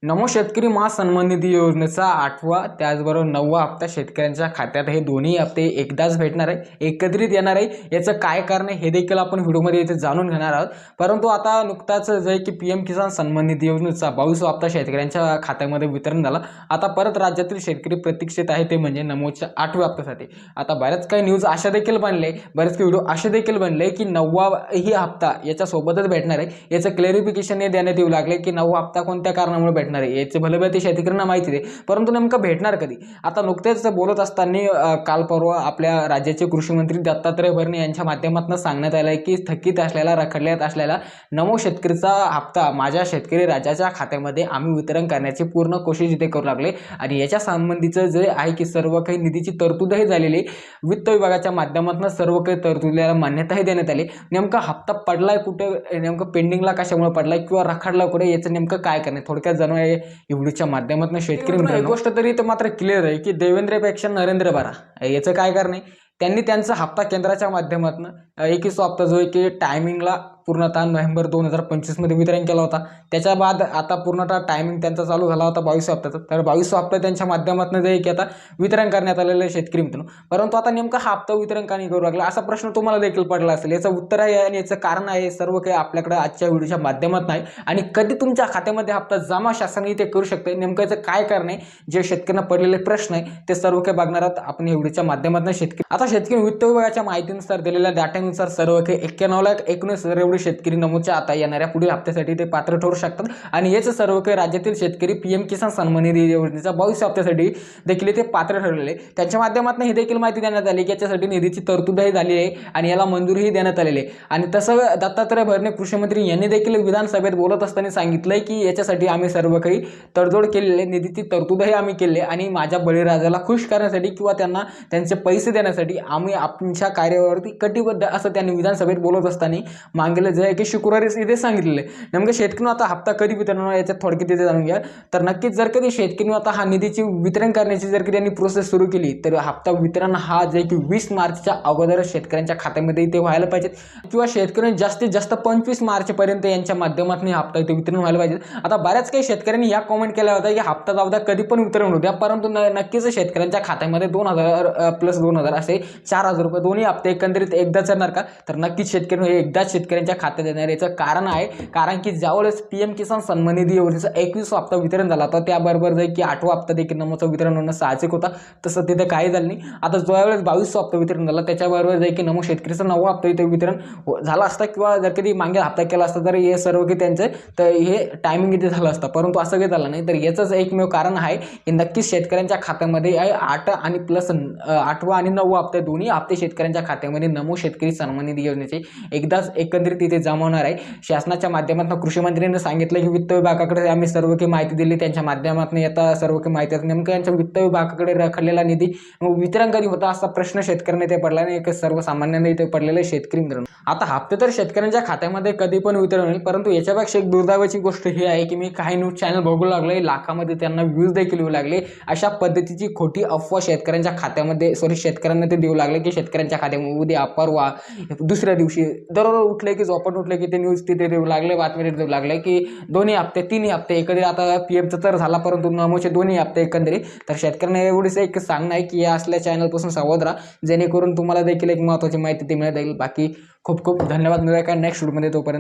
नमो शेतकरी महासन्मान निधी योजनेचा 8वा त्याचबरोबर 9वा हप्ता शेतकऱ्यांच्या खात्यात हे दोन्ही हप्ते एकदाच भेटणार आहे, एकत्रित येणार आहे। याचं काय कारण आहे हे देखील आपण व्हिडिओमध्ये इथे जाणून घेणार आहोत। परंतु आता नुकताच जे की पीएम किसान सन्मान निधी योजनेचा 22वा हप्ता शेतकऱ्यांच्या खात्यामध्ये वितरण झाला। आता परत राज्यातील शेतकरी प्रतीक्षेत आहे ते म्हणजे नमोच्या 8व्या हप्त्यासाठी। आता बऱ्याच काही न्यूज अशा देखील बनले, बरेच काही व्हिडिओ असे देखील बनले की 9वा ही हप्ता याच्या सोबतच भेटणार आहे। याचं क्लॅरिफिकेशन देण्यात येऊ लागले की 9वा हप्ता कोणत्या कारणामुळे भेटणार आहे, याचे भलेबते शेतकऱ्यांना माहिती आहे, परंतु नेमकं भेटणार कधी। आता नुकतेच बोलत असताना काल परवा आपल्या राज्याचे कृषी मंत्री दत्तात्रय भरणे यांच्या माध्यमातून सांगण्यात आलं की थकीत असलेला रखडल्यात असलेला नमो शेतकरीचा हप्ता माझ्या शेतकरी राज्याच्या खात्यामध्ये आम्ही वितरण करण्याची पूर्ण कोशिश इथे करू लागले आणि याच्या संबंधीचं जे आहे की सर्व काही निधीची तरतूदही झालेली, वित्त विभागाच्या माध्यमातून सर्व काही तरतुदीला मान्यताही देण्यात आली। नेमका हप्ता पडलाय कुठे, नेमकं पेंडिंगला कशामुळे पडलाय किंवा रखडला कुठे, याचं नेमकं काय करणे थोडक्यात जाणून आहे व्हिडिओच्या माध्यमातून शेतकरी मित्रांनो। गोष्ट तरी तर मात्र क्लिअर आहे की देवेंद्रपेक्षा नरेंद्र बरा। याचं काय कारण आहे, त्यांनी त्यांचा हप्ता केंद्राच्या माध्यमातून 21 हप्ता जो आहे की टायमिंगला पूर्णतः नोव्हेंबर 2025 मध्ये वितरण केला होता। त्याच्या बाद आता पूर्णतः टायमिंग त्यांचा चालू झाला होता 22 हप्त्याचा, तर 22 हप्ता त्यांच्या माध्यमातून जे की आता वितरण करण्यात आलेलं आहे शेतकरी मित्रांनो। परंतु आता नेमका हा हप्ता वितरण का नाही करू लागला असा प्रश्न तुम्हाला देखील पडला असेल। याचं उत्तर आहे आणि याचं कारण आहे सर्व काही आपल्याकडे आजच्या व्हिडिओच्या माध्यमातून आहे आणि कधी तुमच्या खात्यामध्ये हप्ता जमा शासन ते करू शकते, नेमकं याचं काय कारण आहे, जे शेतकऱ्यांना पडलेले प्रश्न आहे ते सर्व काही बघणार आहोत आपण व्हिडिओच्या माध्यमातून। शेतकरी आता शेतकरी वित्त विभागाच्या माहितीनुसार दिलेल्या डाटानुसार सर्व काही 91,19,000 एवढे शेतकरी नमोच्या आता येणाऱ्या पुढील हप्त्यासाठी ते पात्र ठरू शकतात आणि याच सर्व काही राज्यातील शेतकरी पीएम किसान सन्मान निधी योजनेच्या 22 हप्त्यासाठी देखील ते पात्र ठरलेले। त्यांच्या माध्यमातून हे देखील माहिती देण्यात आली की याच्यासाठी निधीची तरतूदही झाली आहे आणि याला मंजुरीही देण्यात आलेली आहे। आणि तसं दत्तात्रय भरणे कृषी मंत्री यांनी देखील विधानसभेत बोलत असताना सांगितलंय की याच्यासाठी आम्ही सर्व काही तडजोड केलेली, निधीची तरतूदही आम्ही केली आणि माझ्या बळीराजाला खुश करण्यासाठी किंवा त्यांना त्यांचे पैसे देण्यासाठी आम्ही आमच्या कार्यावरती कटिबद्ध असं त्यांनी विधानसभेत बोलत असताना मागेलं जे आहे की शुक्रवारी इथे सांगितलेलं आहे। नेमकं शेतकरी आता हप्ता कधी वितरण होणार याच्यात थोडक्यात इथे जाणून घ्या। तर नक्कीच जर कधी शेतकरी आता हा निधीची वितरण करण्याची जर कधी त्यांनी प्रोसेस सुरू केली तर हप्ता वितरण हा जे की 20 मार्चच्या अगोदर शेतकऱ्यांच्या खात्यामध्ये इथे व्हायला पाहिजे किंवा शेतकऱ्यांनी जास्तीत जास्त 25 मार्च पर्यंत यांच्या माध्यमातून हप्ता इथे वितरण व्हायला पाहिजे। आता बऱ्याच काही शेतकऱ्यांनी या कमेंट केल्या होत्या की हप्ता जाऊद्या कधी पण वितरण होऊ द्या, परंतु नक्कीच शेतकऱ्यांच्या खात्यामध्ये 2000 प्लस 2000 असे 4000 रुपये दोन्ही हप्ते एकंदरीत एकदाच येणार का, तर नक्कीच शेतकरी एकदाच शेतकऱ्यांच्या खात्यात येणार। याचं कारण आहे कारण की ज्यावेळेस पीएम किसान सन्मान निधी योजनेचा 21 हप्ता वितरण झाला होता त्याबरोबर जे की 8वा हप्ता देखील नमोचं वितरण होणं साहजिक होता, तसं तिथे काही झालं नाही। आता ज्यावेळेस 22 हप्ता वितरण झाला त्याच्याबरोबर जे की नमो शेतकरीचा 9वा हप्ता इथे वितरण झाला असता किंवा जर कधी मागे हप्ता केला असता तर हे सर्व काही त्यांचं तर हे टायमिंग इथे झालं असतं, परंतु असं काही झालं नाही। तर याचंच एकमेव कारण आहे की नक्कीच शेतकऱ्यांच्या खात्यामध्ये 8 आणि प्लस 8वा आणि 9वा हप्ते दोन्ही हप्ते शेतकऱ्यांच्या खात्यामध्ये नमो शेतकरी सन्मान निधी योजनेचे एकदाच एकत्रित इथे जमा होणार आहे। शासनाच्या माध्यमातून कृषी मंत्र्यांनी सांगितलं की वित्त विभागाकडे आम्ही सर्व काही माहिती दिली, त्यांच्या माध्यमातून आता सर्व काही माहिती नेमकं यांच्या वित्त विभागाकडे रखडलेला निधी वितरण कधी होता असा प्रश्न शेतकऱ्यांना इथे पडला नाही, एक सर्वसामान्यांना इथे पडलेले शेतकरी मित्रांनो। आता हप्ते तर शेतकऱ्यांच्या खात्यामध्ये कधी पण वितरण होईल, परंतु याच्यापेक्षा एक दुर्दैवाची गोष्ट ही आहे की मी काही न्यूज चॅनल बघू लागले, लाखामध्ये त्यांना व्ह्यूज देखील येऊ लागले, अशा पद्धतीची खोटी अफवा शेतकऱ्यांच्या खात्यामध्ये शेतकऱ्यांना ते देऊ लागले की शेतकऱ्यांच्या खात्यामध्ये उद्या परवा दुसऱ्या दिवशी दररोज उठले की झोपट उठले की ते न्यूज तिथे देऊ लागले, बातमी देऊ लागले की दोन्ही हप्ते 3 हप्ते एकंदरीत आता पीएमचं तर झाला परंतु नमोचे दोन्ही हप्ते एकंदरीत। तर शेतकऱ्यांना एवढीच एक सांगणं आहे की या असल्या चॅनलपासून सावध राहा जेणेकरून तुम्हाला देखील एक महत्त्वाची माहिती ती मिळत जाईल। बाकी खूप खूप धन्यवाद, मिळूया का नेक्स्ट व्हिडिओमध्ये, तोपर्यंत